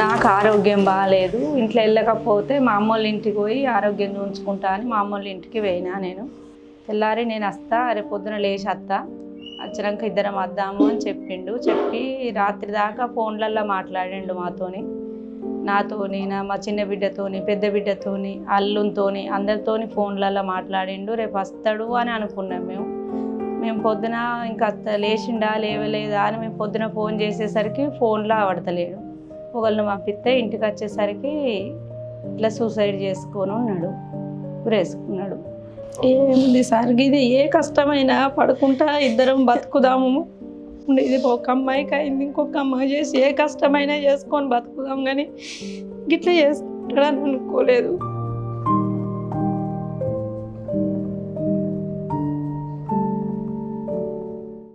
నాకు ఆరోగ్యం బాగాలేదు, ఇంట్లో వెళ్ళకపోతే మా అమ్మోళ్ళ ఇంటికి పోయి ఆరోగ్యం చూంచుకుంటా అని మా అమ్మోళ్ళ ఇంటికి పోయినా. నేను తెల్లారి నేను వస్తా, రేపు పొద్దున లేచి వస్తా, వచ్చినాక ఇద్దరం వద్దాము అని చెప్పిండు. చెప్పి రాత్రి దాకా ఫోన్లల్లో మాట్లాడిండు నాతోని మా చిన్న బిడ్డతోని, పెద్ద బిడ్డతోని, అల్లునితోని, అందరితోని ఫోన్లలో మాట్లాడిండు. రేపు వస్తాడు అని అనుకున్నాం మేము పొద్దున ఇంకా లేచిండా లేవలేదా అని మేము పొద్దున ఫోన్ చేసేసరికి ఫోన్లో ఆవడతలేడు. ఒకళ్ళని పంపిస్తే ఇంటికి వచ్చేసరికి ఇట్లా సూసైడ్ చేసుకొని ఉన్నాడు, ఉరేసుకున్నాడు. ఏముంది సార్, ఇది ఏ కష్టమైనా పడుకుంటా ఇద్దరం బతుకుదాము, ఇది ఒక అమ్మాయికి అయింది, ఇంకొక అమ్మాయి చేసి ఏ కష్టమైనా చేసుకొని బతుకుదాం, కానీ గిట్లా చేసుకుంటాడని అనుకోలేదు.